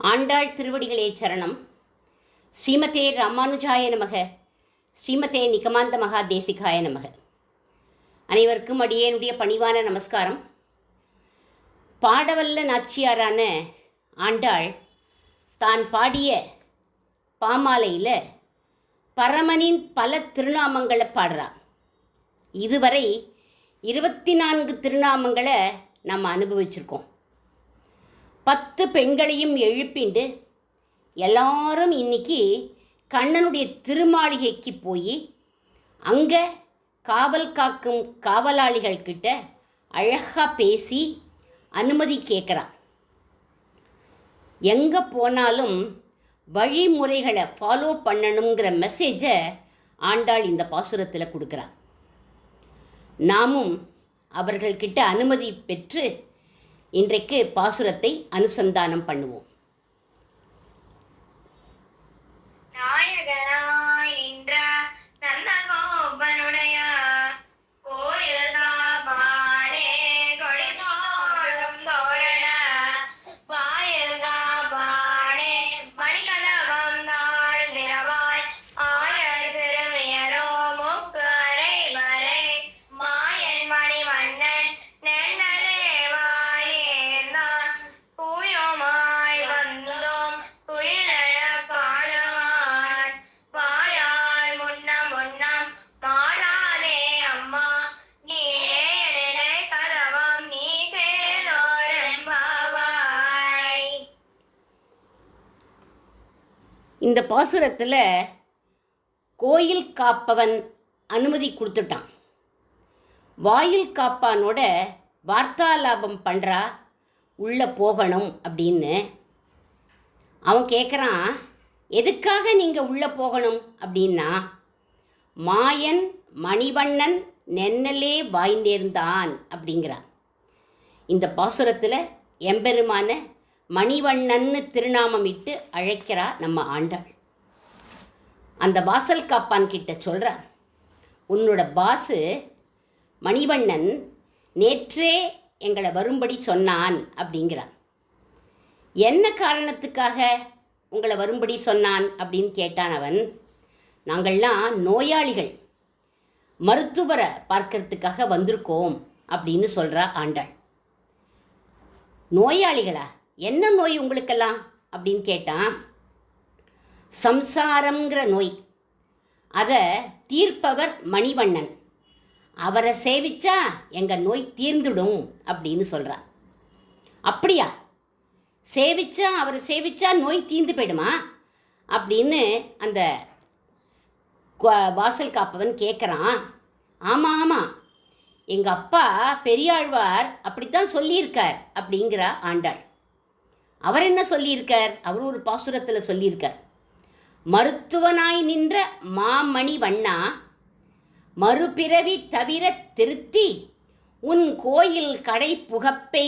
ஆண்டாள் திருவடிகளே சரணம். ஸ்ரீமதே ராமானுஜாய நமக. ஸ்ரீமதே நிகமாந்த மகா தேசிகாய நமக. அனைவருக்கும் அடியேனுடைய பணிவான நமஸ்காரம். பாடவல்ல நாச்சியாரான ஆண்டாள் தான் பாடிய பாமாலையில் பரமனின் பல திருநாமங்களை பாடுறார். இதுவரை 24 திருநாமங்களை நம்ம அனுபவிச்சிருக்கோம். 10 பெண்களையும் எழுப்பிண்டு எல்லாரும் இன்னைக்கு கண்ணனுடைய திருமாளிகைக்கு போய் அங்கே காவல் காக்கும் காவலாளிகள்கிட்ட அழகாக பேசி அனுமதி கேட்குறான். எங்கே போனாலும் வழிமுறைகளை ஃபாலோ பண்ணணுங்கிற மெசேஜை ஆண்டாள் இந்த பாசுரத்தில் கொடுக்குறான். நாமும் அவர்கள்கிட்ட அனுமதி பெற்று இன்றைக்கு பாசுரத்தை அனுசந்தானம் பண்ணுவோம். நாயகனாய் நின்ற நந்தகோபனுடைய கோயில் காப்பானே கொடிமோளும் தோரண வாயில் காப்பானே மணிகலகம் நாள் நிறவாய் ஆயர் சிறுமியரோ முக்கு அரை வரை மாயன் மணிவண்ணன் நென்னலே வாயேந்தான் பூயோமாய் வந்தோம் குயிலழ பாடுவான் வாயால் முன்னம் முன்னம் மாறாதே அம்மா நீரே நிலை கதவம் நீ கேளோரம்பாவாய். இந்த பாசுரத்தில் கோயில் காப்பவன் அனுமதி கொடுத்துட்டான். வாயில் காப்பானோட வார்த்தாலாபம் பண்ணுறா, உள்ளே போகணும் அப்படின்னு. அவன் கேட்குறான், எதுக்காக நீங்கள் உள்ளே போகணும் அப்படின்னா, மாயன் மணிவண்ணன் நென்னலே வாய் நேர்ந்தான் அப்படிங்கிறான். இந்த பாசுரத்தில் எம்பெருமான மணிவண்ணன்னு திருநாமம் இட்டு அழைக்கிறா நம்ம ஆண்டாள். அந்த வாசல் காப்பான் கிட்ட சொல்கிறான், உன்னோட பாசு மணிவண்ணன் நேற்றே எங்களை வரும்படி சொன்னான் அப்படிங்கிறான். என்ன காரணத்துக்காக உங்களை வரும்படி சொன்னான் அப்படின்னு கேட்டான் அவன். நாங்கள்லாம் நோயாளிகள், மருத்துவரை பார்க்கறதுக்காக வந்திருக்கோம் அப்படின்னு சொல்கிறா ஆண்டாள். நோயாளிகளா? என்ன நோய் உங்களுக்கெல்லாம் அப்படின்னு கேட்டான். சம்சாரம்ங்கிற நோய், அதை தீர்ப்பவர் மணிவண்ணன். அவரை சேவிச்சா எங்கள் நோய் தீர்ந்துடும் அப்படின்னு சொல்கிறான். அப்படியா? அவரை சேவிச்சா நோய் தீர்ந்து போயிடுமா அப்படின்னு அந்த வாசல் காப்பவன் கேட்குறான். ஆமாம், எங்கள் அப்பா பெரியாழ்வார் அப்படித்தான் சொல்லியிருக்கார் அப்படிங்கிறா ஆண்டாள். அவர் என்ன சொல்லியிருக்கார்? அவர் ஒரு பாசுரத்தில் சொல்லியிருக்கார், மருத்துவனாய் நின்ற மாமணி வண்ணா மறுபிறவி தவிர திருத்தி உன் கோயில் கடை புகப்பை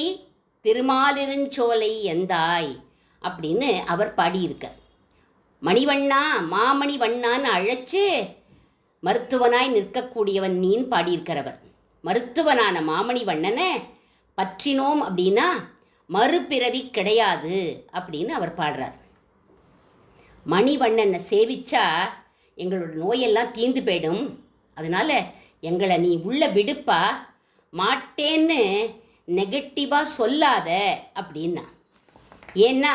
திருமாலிருஞ்சோலை எந்தாய் அப்படின்னு அவர் பாடியிருக்கார். மணிவண்ணா, மாமணி வண்ணான்னு அழைச்சு மருத்துவனாய் நிற்கக்கூடியவன் நீன்னு பாடியிருக்கிறவர். மருத்துவனான மாமணி வண்ணனை பற்றினோம் அப்படின்னா மறுபிறவி கிடையாது அப்படின்னு அவர் பாடுறார். மணிவண்ணனை சேவிச்சா எங்களோட நோயெல்லாம் தீர்ந்து போயிடும், அதனால் எங்களை நீ உள்ள விடுப்பா, மாட்டேன்னு நெகட்டிவாக சொல்லாத அப்படின்னா. ஏன்னா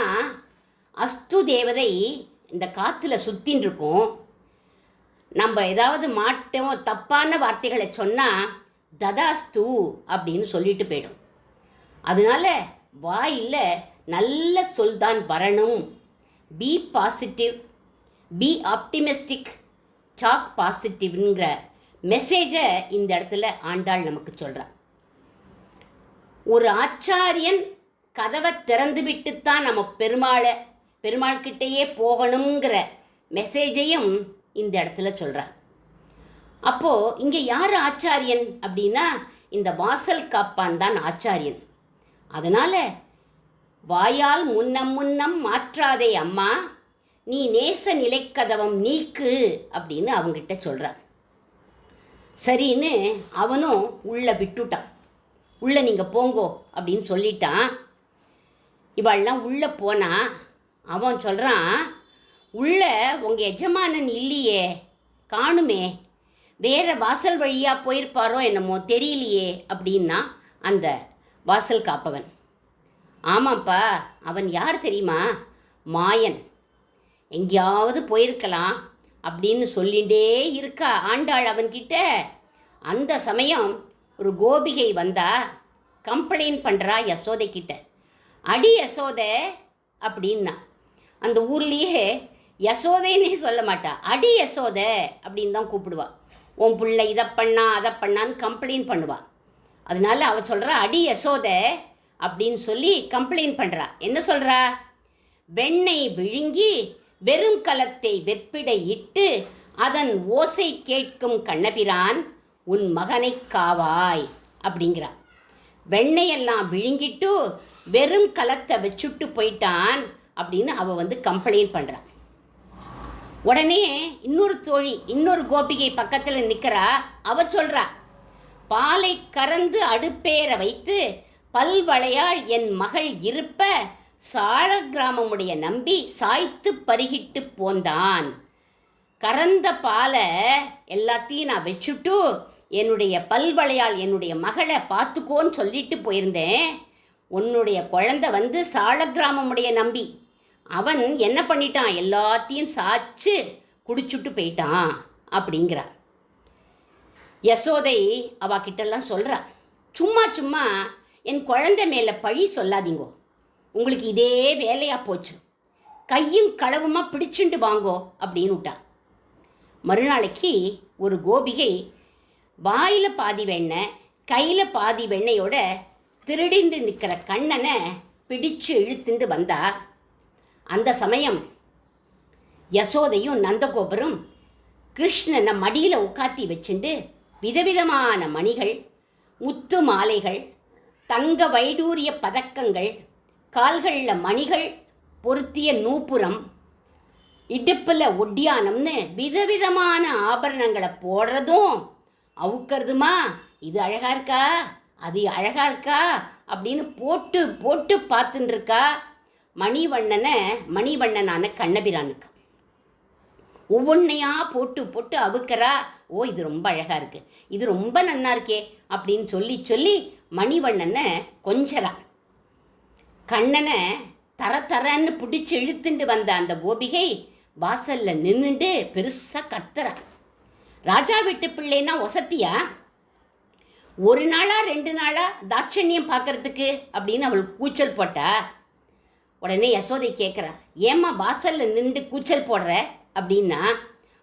அஸ்து தேவதை இந்த காற்றுல சுற்றின்னு இருக்கும். நம்ம ஏதாவது மாட்டோம், தப்பான வார்த்தைகளை சொன்னால் ததாஸ்து அப்படின்னு சொல்லிட்டு போயிடும். அதனால் வாயில் நல்ல சொல் தான் வரணும். Be positive, be optimistic, talk பாசிட்டிவ்ங்கிற மெசேஜை இந்த இடத்துல ஆண்டாள் நமக்கு சொல்கிறான். ஒரு ஆச்சாரியன் கதவை திறந்து விட்டுத்தான் நம்ம பெருமாள்கிட்டையே போகணுங்கிற மெசேஜையும் இந்த இடத்துல சொல்கிறான். அப்போது இங்கே யார் ஆச்சாரியன் அப்படின்னா, இந்த வாசல் காப்பான் தான் ஆச்சாரியன். அதனால் வாயால் முன்னம் முன்னம் மாற்றாதே அம்மா, நீ நேச நிலைக்கதவம் நீக்கு அப்படின்னு அவங்ககிட்ட சொல்கிறான். சரின்னு அவனும் உள்ளே விட்டுட்டான். உள்ளே நீங்கள் போங்கோ அப்படின்னு சொல்லிட்டான். இவள்லாம் உள்ளே போனால் அவன் சொல்கிறான், உள்ள உங்கள் எஜமானன் இல்லையே, காணுமே, வேற வாசல் வழியாக போயிருப்பாரோ என்னமோ தெரியலையே அப்படின்னா அந்த வாசல் காப்பவன். ஆமாப்பா, அவன் யார் தெரியுமா? மாயன். எங்கேயாவது போயிருக்கலாம் அப்படின்னு சொல்லிகிட்டே இருக்கா ஆண்டாள் அவன்கிட்ட. அந்த சமயம் ஒரு கோபிகை வந்தா, கம்ப்ளைண்ட் பண்ணுறா யசோதை கிட்ட. அடி யசோதை அப்படின்னா. அந்த ஊர்லேயே யசோதைன்னே சொல்ல மாட்டா, அடி யசோதை அப்படின்னு தான் கூப்பிடுவா. உன் பிள்ளை இதை பண்ணா அதை பண்ணான்னு கம்ப்ளைண்ட் பண்ணுவா. அதனால அவள் சொல்கிறா, அடி யசோதை அப்படின்னு சொல்லி கம்ப்ளைண்ட் பண்ணுறா. என்ன சொல்கிறா? வெண்ணெய் விழுங்கி வெறும் கலத்தை வெற்பிடை இட்டு அதன் ஓசை கேட்கும் கண்ணபிரான் உன் மகனை காவாய் அப்படிங்கிறா. வெண்ணெயெல்லாம் விழுங்கிட்டு வெறும் கலத்தை வச்சுட்டு போயிட்டான் அப்படின்னு அவள் கம்ப்ளைண்ட் பண்ணுறான். உடனே இன்னொரு தோழி, இன்னொரு கோபிகை பக்கத்தில் நிற்கிறா. அவள் சொல்கிறா, பாலை கறந்து அடுப்பேற வைத்து பல்வளையால் என் மகள் இருப்ப சால கிராமமுடைய நம்பி சாய்த்து பருகிட்டு போந்தான். கறந்த பாலை எல்லாத்தையும் நான் வச்சுட்டு என்னுடைய பல்வளையால் என்னுடைய மகளை பார்த்துக்கோன்னு சொல்லிட்டு போயிருந்தேன். உன்னுடைய குழந்தை சால கிராமமுடைய நம்பி, அவன் என்ன பண்ணிட்டான், எல்லாத்தையும் சாய்ச்சு குடிச்சுட்டு போயிட்டான் அப்படிங்கிறா. யசோதை அவகிட்டெல்லாம் சொல்கிறா, சும்மா சும்மா என் குழந்தை மேலே பழி சொல்லாதீங்கோ, உங்களுக்கு இதே வேலையாக போச்சு, கையும் களவுமா பிடிச்சுண்டு வாங்கோ அப்படின்னு விட்டா. மறுநாளைக்கு ஒரு கோபிகை வாயில் பாதி வெண்ணெய் கையில் பாதி வெண்ணெயோட திருடிண்டு நிற்கிற கண்ணனை பிடிச்சு இழுத்துண்டு வந்தா. அந்த சமயம் யசோதையும் நந்தகோபரும் கிருஷ்ணனை மடியில் உட்காத்தி வச்சுண்டு விதவிதமான மணிகள், முத்து மாலைகள், தங்க வைடூரிய பதக்கங்கள், கால்களில் மணிகள் பொருத்திய நூப்புரம், இடுப்பில் ஒட்டியானம்னு விதவிதமான ஆபரணங்களை போடுறதும் அவுக்கிறதுமா, இது அழகாக இருக்கா அது அழகாக இருக்கா அப்படின்னு போட்டு போட்டு பார்த்துன்னு இருக்கா மணிவண்ணனான கண்ணபிரானுக்கு. ஒவ்வொன்றையாக போட்டு போட்டு அவுக்கிறா. ஓ, இது ரொம்ப அழகாக இருக்குது, இது ரொம்ப நன்னா இருக்கே அப்படின்னு சொல்லி சொல்லி மணிவண்ணனை கொஞ்சரா. கண்ணனை தரன்னு பிடிச்சி இழுத்துண்டு வந்த அந்த கோபிகை வாசலில் நின்றுண்டு பெருசாக கத்துறா. ராஜா வீட்டு பிள்ளைன்னா ஒசத்தியா? ஒரு நாளா 2 நாளா தாட்சண்யம் பார்க்கறதுக்கு அப்படின்னு அவள் கூச்சல் போட்டா. உடனே யசோதை கேட்குறா, ஏம்மா வாசலில் நின்று கூச்சல் போடுற அப்படின்னா.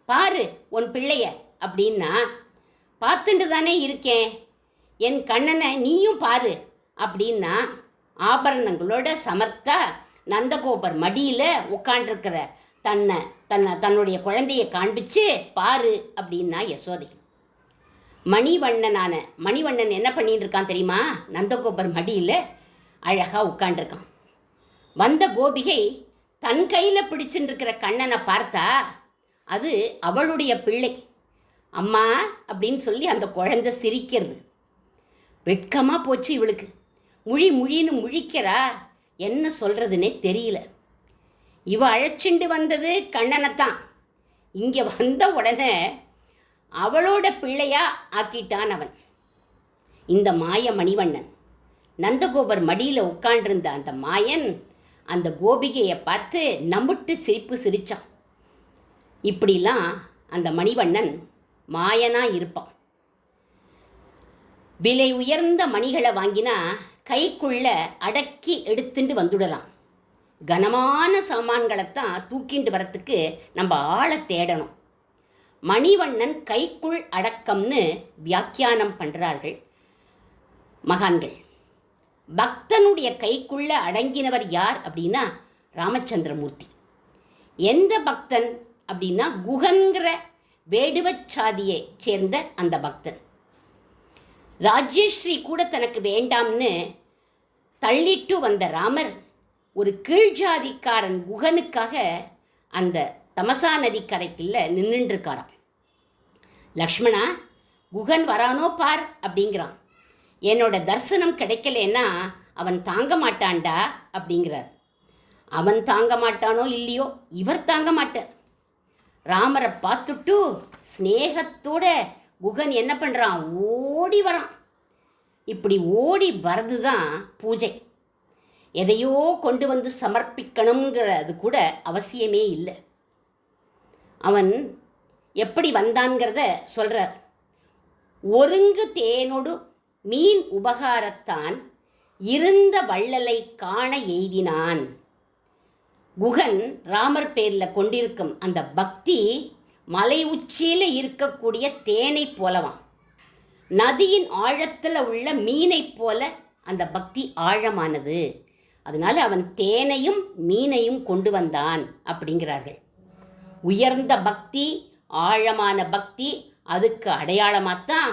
பாரு உன் பிள்ளைய அப்படின்னா. பார்த்துட்டு தானே இருக்கேன், என் கண்ணனை நீயும் பாரு அப்படின்னா. ஆபரணங்களோட சமர்த்தா நந்தகோபர் மடியில் உட்காண்டிருக்கிற தன்னுடைய குழந்தையை காண்பிச்சு பாரு அப்படின்னா யசோதை. மணிவண்ணன் என்ன பண்ணிட்டு இருக்கான் தெரியுமா? நந்தகோபர் மடியில் அழகாக உட்காண்டிருக்கான். வந்த கோபிகை தன் கையில் பிடிச்சுட்டு இருக்கிற கண்ணனை பார்த்தா அது அவளுடைய பிள்ளை. அம்மா அப்படின்னு சொல்லி அந்த குழந்தை சிரிக்கிறது. வெட்கமாக போச்சு இவளுக்கு. முழின்னு முழிக்கிறா. என்ன சொல்கிறதுனே தெரியல. இவ அழைச்சிண்டு வந்தது கண்ணனைத்தான். இங்கே வந்த உடனே அவளோட பிள்ளையா ஆக்கிட்டான் அவன். இந்த மாய மணிவண்ணன் நந்தகோபர் மடியில் உட்காண்டிருந்த அந்த மாயன் அந்த கோபிகையை பார்த்து நம்பிட்டு சிரிப்பு சிரித்தான். இப்படிலாம் அந்த மணிவண்ணன் மாயனாக இருப்பான். விலை உயர்ந்த மணிகளை வாங்கினா கைக்குள்ள அடக்கி எடுத்துட்டு வந்துடலாம். கனமான சாமான்களைத்தான் தூக்கிண்டு வரத்துக்கு நம்ம ஆளை தேடணும். மணிவண்ணன் கைக்குள் அடக்கம்னு வியாக்கியானம் பண்ணுறார்கள் மகான்கள். பக்தனுடைய கைக்குள்ள அடங்கினவர் யார் அப்படின்னா ராமச்சந்திரமூர்த்தி. எந்த பக்தன் அப்படின்னா குகன்கிற வேடுவச்சாதியை சேர்ந்த அந்த பக்தன். ராஜ்யஸ்ரீ கூட தனக்கு வேண்டாம்னு தள்ளிட்டு வந்த ராமர் ஒரு கீழ்ஜாதிக்காரன் குகனுக்காக அந்த தமசா நதிக்கரைக்குள்ள நின்றுருக்காராம். லக்ஷ்மணா, குகன் வரானோ பார் அப்படிங்கிறான். என்னோட தரிசனம் கிடைக்கலன்னா அவன் தாங்க மாட்டான்டா அப்படிங்கிறார். அவன் தாங்க மாட்டானோ இல்லையோ, இவர் தாங்க மாட்டார். ராமரை பார்த்துட்டு ஸ்நேகத்தோட குகன் என்ன பண்ணுறான், ஓடி வரான். இப்படி ஓடி வர்றது தான் பூஜை. எதையோ கொண்டு வந்து சமர்ப்பிக்கணுங்கிறது கூட அவசியமே இல்லை. அவன் எப்படி வந்தான்கிறத சொல்கிறார். ஒருங்கு தேனொடு மீன் உபகாரத்தான் இருந்த வள்ளலை காண எய்தினான். குகன் ராமர் பேரில் கொண்டிருக்கும் அந்த பக்தி மலை உச்சியில் இருக்கக்கூடிய தேனை போலவான். நதியின் ஆழத்தில் உள்ள மீனை போல அந்த பக்தி ஆழமானது. அதனால் அவன் தேனையும் மீனையும் கொண்டு வந்தான் அப்படிங்கிறார்கள். உயர்ந்த பக்தி, ஆழமான பக்தி, அதுக்கு அடையாளமாகத்தான்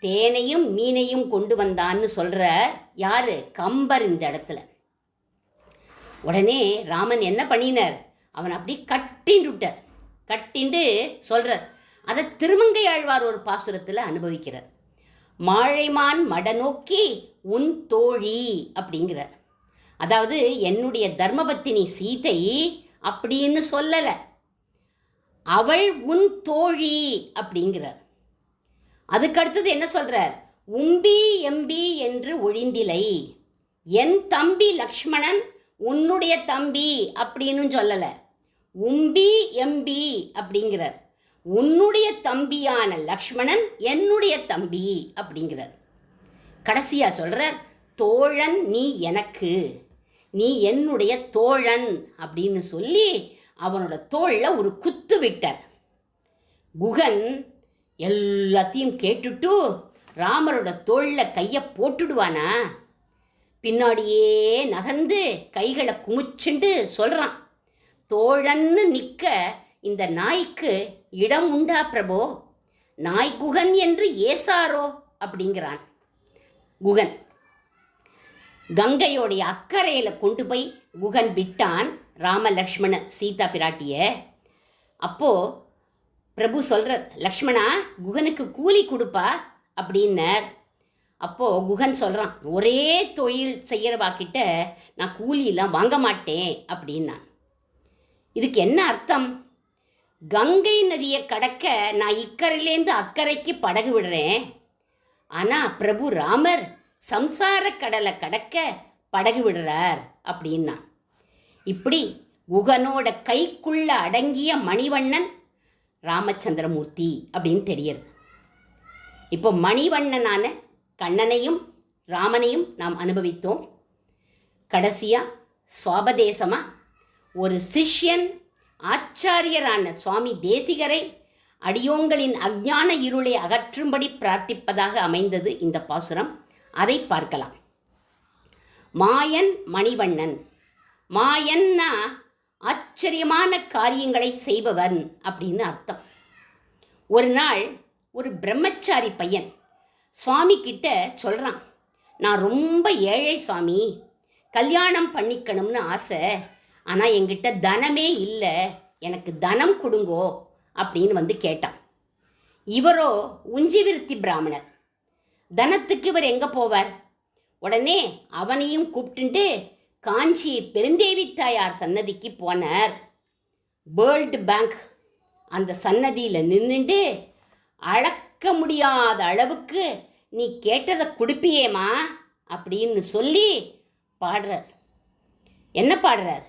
தேனையும் மீனையும் கொண்டு வந்தான்னு சொல்கிற யார், கம்பர் இந்த இடத்துல. உடனே ராமன் என்ன பண்ணினார், அவன் அப்படி கட்டின்னுட்டார். கட்டிண்டு சொல்கிறார். அதை திருமங்கை ஆழ்வார் ஒரு பாசுரத்தில் அனுபவிக்கிறார். மாழைமான் மடநோக்கி உன் தோழி அப்படிங்கிறார். அதாவது என்னுடைய தர்மபத்தினி சீதை அப்படின்னு சொல்லலை, அவள் உன் தோழி அப்படிங்கிறார். அதுக்கடுத்தது என்ன சொல்கிறார், உம்பி எம்பி என்று ஒழிந்திலை, என் தம்பி லக்ஷ்மணன் உன்னுடைய தம்பி அப்படின்னு சொல்லலை, உம்பி எம்பி அப்படிங்கிறார். உன்னுடைய தம்பியான லக்ஷ்மணன் என்னுடைய தம்பி அப்படிங்கிறார். கடைசியாக சொல்கிறார், தோழன் நீ எனக்கு, நீ என்னுடைய தோழன் அப்படின்னு சொல்லி அவனோட தோளில் ஒரு குத்து விட்டார். குகன் எல்லாத்தையும் கேட்டுட்டு ராமரோட தோளில் கையை போட்டுடுவானா, பின்னாடியே நகர்ந்து கைகளை குமிச்சுண்டு சொல்கிறான், தோழன்னு நிற்க இந்த நாய்க்கு இடம் உண்டா பிரபோ, நாய் குகன் என்று ஏசாரோ அப்படிங்கிறான். குகன் கங்கையோடைய அக்கறையில் கொண்டு போய் குகன் விட்டான் ராம லக்ஷ்மண சீதா பிராட்டிய. அப்போது பிரபு சொல்கிறார், லக்ஷ்மணா குகனுக்கு கூலி கொடுப்பா அப்படின்னார். அப்போது குகன் சொல்கிறான், ஒரே தொழில் செய்கிறவாக்கிட்ட நான் கூலியெல்லாம் வாங்க மாட்டேன் அப்படின்னான். இதுக்கு என்ன அர்த்தம், கங்கை நதியை கடக்க நான் இக்கரையிலேருந்து அக்கறைக்கு படகு விடுறேன், ஆனால் பிரபு ராமர் சம்சார கடலை கடக்க படகு விடுறார் அப்படின்னா. இப்படி குகனோட கைக்குள்ள அடங்கிய மணிவண்ணன் ராமச்சந்திரமூர்த்தி அப்படின்னு தெரிகிறது. இப்போ மணிவண்ணனான கண்ணனையும் ராமனையும் நாம் அனுபவித்தோம். கடைசியாக சுவாபதேசமாக ஒரு சிஷ்யன் ஆச்சாரியரான சுவாமி தேசிகரை அடியோங்களின் அஞ்ஞான இருளை அகற்றும்படி பிரார்த்திப்பதாக அமைந்தது இந்த பாசுரம். அதை பார்க்கலாம். மாயன் மணிவண்ணன். மாயன்னா ஆச்சரியமான காரியங்களை செய்பவன் அப்படின்னு அர்த்தம். ஒரு நாள் ஒரு பிரம்மச்சாரி பையன் சுவாமி கிட்ட சொல்கிறான், நான் ரொம்ப ஏழை சுவாமி, கல்யாணம் பண்ணிக்கணும்னு ஆசை, ஆனால் என்கிட்ட தனமே இல்லை, எனக்கு தனம் கொடுங்கோ அப்படின்னு வந்து கேட்டான். இவரோ உஞ்சிவிருத்தி பிராமணர். தனத்துக்கு இவர் எங்கே போவார்? உடனே அவனையும் கூப்பிட்டுண்டு காஞ்சி பெருந்தேவி தாயார் சன்னதிக்கு போனார். வேர்ல்டு பேங்க் அந்த சன்னதியில் நின்றுண்டு அளக்க முடியாத அளவுக்கு நீ கேட்டதை கொடுப்பியேம்மா அப்படின்னு சொல்லி பாடுறார். என்ன பாடுறார்?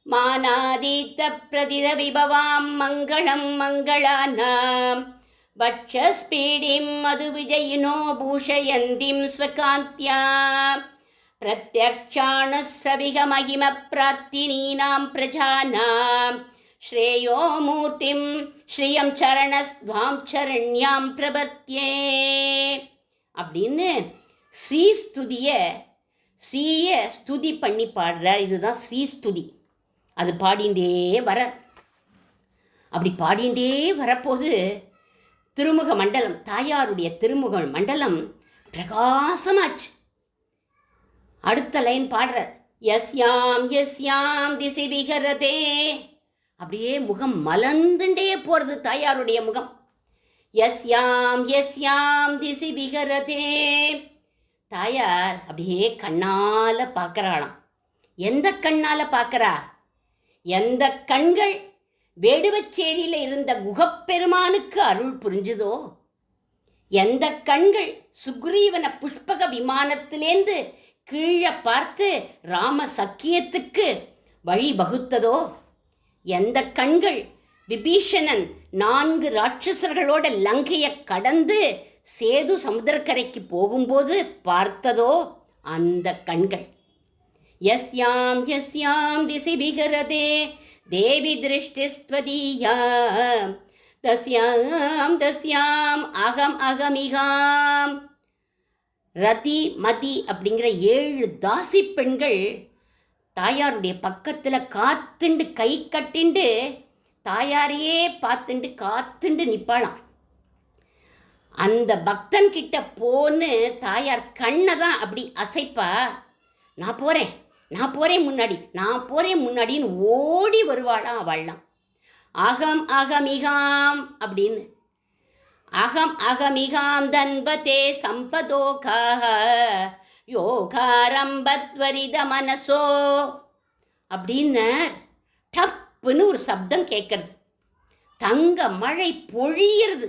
மானாதீத்த பிரதித விபவாம் மங்களம் மங்களானாம் வட்சஸ்பீடிம் மது விஜயினோ பூஷயந்திம் ஸ்வகாந்தியா பிரத்யக்ஷாணுஸ்ரவிக மகிம பிரார்த்தினீனாம் பிரஜானாம் ஸ்ரேயோ மூர்த்திம் ஸ்ரீயம் சரணஸ்வாம் சரண்யாம் பிரபத்யே அப்படின்னு ஸ்ரீஸ்துதியை ஸ்துதி பண்ணி பாடுறார். இதுதான் ஸ்ரீஸ்துதி. அது பாடிண்டே வர, அப்படி பாடிண்டே வரப்போது திருமுக மண்டலம், தாயாருடைய திருமுக மண்டலம் பிரகாசமாச்சு. அடுத்த லைன் பாடுறார், யஸ்யாம் யஸ்யாம் திசை விகரதே. அப்படியே முகம் மலர்ந்துண்டே போகிறது தாயாருடைய முகம். யஸ்யாம் யஸ்யாம் திசை விகரதே. தாயார் அப்படியே கண்ணால் பார்க்குறாளாம். எந்த கண்ணால் பார்க்குறா எந்த கண்கள் வேடுவச்சேரியில் இருந்த குகப்பெருமானுக்கு அருள் புரிஞ்சுதோ, எந்த கண்கள் சுக்ரீவன புஷ்பக விமானத்திலேந்து கீழே பார்த்து ராம சக்கியத்துக்கு வழி வகுத்ததோ, எந்த கண்கள் விபீஷணன் 4 ராட்சசர்களோட லங்கையை கடந்து சேது சமுத்திரக்கரைக்கு போகும்போது பார்த்ததோ அந்த கண்கள். யஸ்யாம் யஸ்யாம் திசி விகரதே தேவி திருஷ்டிஸ்வதீயா தஸ்யாம் தஸ்யாம் அகம் அகமிகாம். ரதி மதி அப்படிங்கிற 7 தாசி பெண்கள் தாயாருடைய பக்கத்தில் காத்துண்டு கை கட்டிண்டு தாயாரையே பார்த்துண்டு காத்துண்டு நிற்பாளாம். அந்த பக்தன் கிட்ட போன்னு தாயார் கண்ணை தான் அப்படி அசைப்பா. நான் போகிறேன் முன்னாடின்னு ஓடி வருவாளாம் அவள்லாம். அகம் அகமிகாம் அப்படின்னு. அகம் அகமிகாம் தன்பதே சம்பதோகாக யோகாரம்பத்வரித மனசோ அப்படின்னு டப்புன்னு ஒரு சப்தம் கேட்கறது. தங்க மழை பொழியிறது.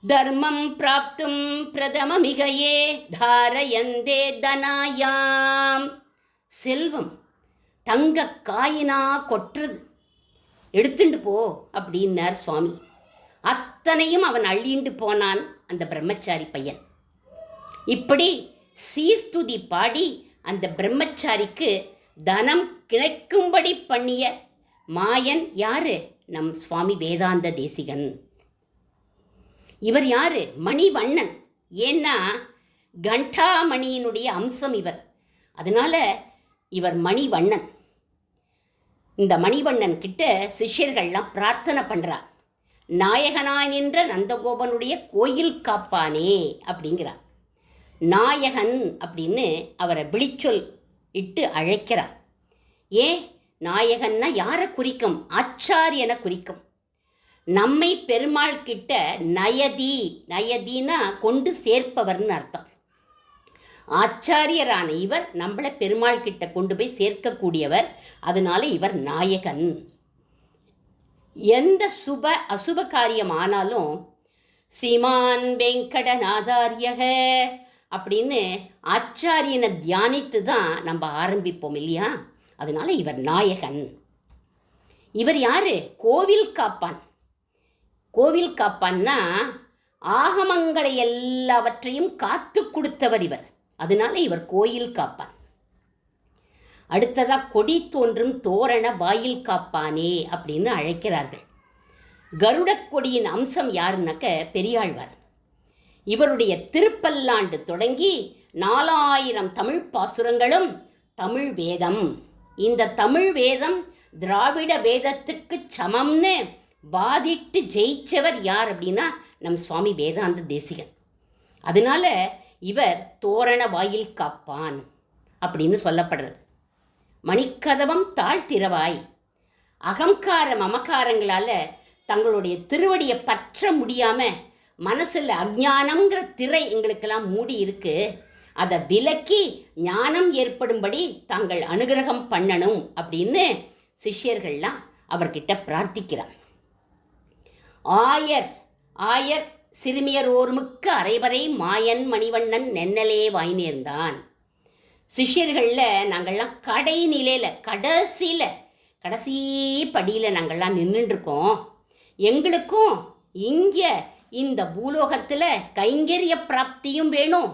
தர்மம் பிராப்தும் பிரதமமிகையே தாரயந்தே தனாயாம். செல்வம் தங்க காயினா கொட்டுறது. எடுத்துட்டு போ அப்படின்னார் சுவாமி. அத்தனையும் அவன் அள்ளிண்டு போனான் அந்த பிரம்மச்சாரி பையன். இப்படி ஸ்ரீஸ்துதி பாடி அந்த பிரம்மச்சாரிக்கு தனம் கிடைக்கும்படி பண்ணிய மாயன் யாரு? நம் சுவாமி வேதாந்த தேசிகன். இவர் யாரு? மணிவண்ணன். ஏன்னா கண்டாமணியினுடைய அம்சம் இவர். அதனால இவர் மணிவண்ணன். இந்த மணிவண்ணன் கிட்ட சிஷ்யர்கள்லாம் பிரார்த்தனை பண்ணுறா. நாயகனாய் நின்ற நந்தகோபனுடைய கோயில் காப்பானே அப்படிங்கிறார். நாயகன் அப்படின்னு அவரை விழிச்சொல் இட்டு அழைக்கிறார். ஏன் நாயகன்னா யாரை குறிக்கும்? ஆச்சாரியனை குறிக்கும். நம்மை பெருமாள் கிட்ட நயதினா கொண்டு சேர்ப்பவர்னு அர்த்தம். ஆச்சாரியரான இவர் நம்மளை பெருமாள் கிட்ட கொண்டு போய் சேர்க்கக்கூடியவர். அதனால இவர் நாயகன். எந்த சுப அசுப காரியம் ஆனாலும் ஸ்ரீமான் வெங்கடநாதாரியக அப்படின்னு ஆச்சாரியனை தியானித்து தான் நம்ம ஆரம்பிப்போம் இல்லையா? அதனால இவர் நாயகன். இவர் யாரு? கோவில் காப்பான். கோவில் காப்பான்னா ஆகமங்களை எல்லாவற்றையும் காத்து கொடுத்தவர் இவர். அதனால இவர் கோயில் காப்பான். அடுத்ததா கொடி தோன்றும் தோரண வாயில் காப்பானே அப்படின்னு அழைக்கிறார்கள். கருடக்கொடியின் அம்சம் யாருன்னாக்க பெரியாழ்வார். இவருடைய திருப்பல்லாண்டு தொடங்கி 4000 தமிழ் பாசுரங்களும் தமிழ் வேதம். இந்த தமிழ் வேதம் திராவிட வேதத்துக்கு சமம்னு வாதிட்டு ஜெயிச்சவர் யார் அப்படின்னா நம் சுவாமி வேதாந்த தேசிகன். அதனால இவர் தோரண வாயில் காப்பான் அப்படின்னு சொல்லப்படுறது. மணிக்கதவம் தாழ்த்திரவாய். அகங்கார மமக்காரங்களால் தங்களுடைய திருவடியை பற்ற முடியாமல் மனசில் அஞ்ஞானம்ங்கிற திரை எங்களுக்கெல்லாம் மூடி இருக்கு. அதை விலக்கி ஞானம் ஏற்படும்படி தாங்கள் அனுகிரகம் பண்ணணும் அப்படின்னு சிஷ்யர்கள்லாம் அவர்கிட்ட பிரார்த்திக்கிறார். ஆயர் சிறுமியர் ஓர்முக்கு அரைவரை மாயன் மணிவண்ணன் நென்னலே வாய் நேர்ந்தான். சிஷ்யர்களில் நாங்கள்லாம் கடைநிலையில் கடைசி படியில் நாங்கள்லாம் நின்றுட்டுருக்கோம். எங்களுக்கும் இங்கே இந்த பூலோகத்தில் கைங்கரிய பிராப்தியும் வேணும்.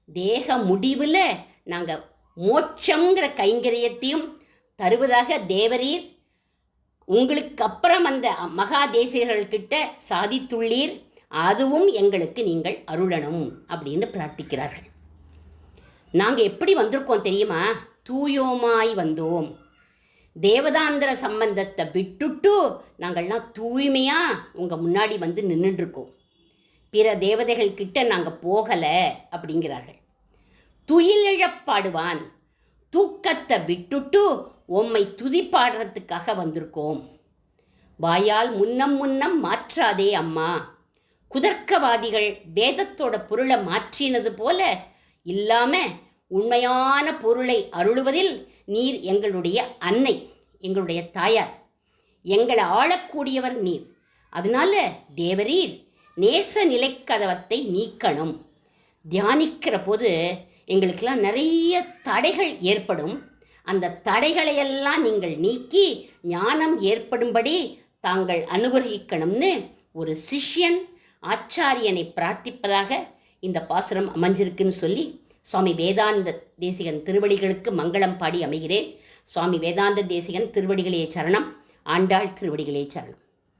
தேக முடிவில் நாங்கள் மோட்சங்கிற கைங்கரியத்தையும் தருவதாக தேவரீர் உங்களுக்கு அப்புறம் அந்த மகாதேசிகர்கள்கிட்ட சாதித்துள்ளீர். அதுவும் எங்களுக்கு நீங்கள் அருளணும் அப்படின்னு பிரார்த்திக்கிறார்கள். நாங்கள் எப்படி வந்திருக்கோம் தெரியுமா? தூயோமாய் வந்தோம். தேவதாந்திர சம்பந்தத்தை விட்டுட்டு நாங்கள்லாம் தூய்மையாக உங்கள் முன்னாடி வந்து நின்றுட்டுருக்கோம். பிற தேவதைகள் கிட்ட நாங்கள் போகலை அப்படிங்கிறார்கள். துயிலிழப்பாடுவான். தூக்கத்தை விட்டுட்டு உம்மை துதிப்பாடுறதுக்காக வந்திருக்கோம். வாயால் முன்னம் மாற்றாதே அம்மா. குதர்க்கவாதிகள் வேதத்தோட பொருளை மாற்றினது போல இல்லாமல் உண்மையான பொருளை அருளுவதில் நீர் எங்களுடைய அன்னை, எங்களுடைய தாயார். எங்களை ஆளக்கூடியவர் நீர். அதனால தேவரீர் நேச நிலைக்கதவத்தை நீக்கணும். தியானிக்கிற போது எங்களுக்கெல்லாம் நிறைய தடைகள் ஏற்படும். அந்த தடைகளையெல்லாம் நீங்கள் நீக்கி ஞானம் ஏற்படும்படி தாங்கள் அனுகிரகிக்கணும்னு ஒரு சிஷ்யன் ஆச்சாரியனை பிரார்த்திப்பதாக இந்த பாசுரம் அமைஞ்சிருக்குன்னு சொல்லி சுவாமி வேதாந்த தேசிகன் திருவடிகளுக்கு மங்களம் பாடி அமைகிறேன். சுவாமி வேதாந்த தேசிகன் திருவடிகளே சரணம். ஆண்டாள் திருவடிகளே சரணம்.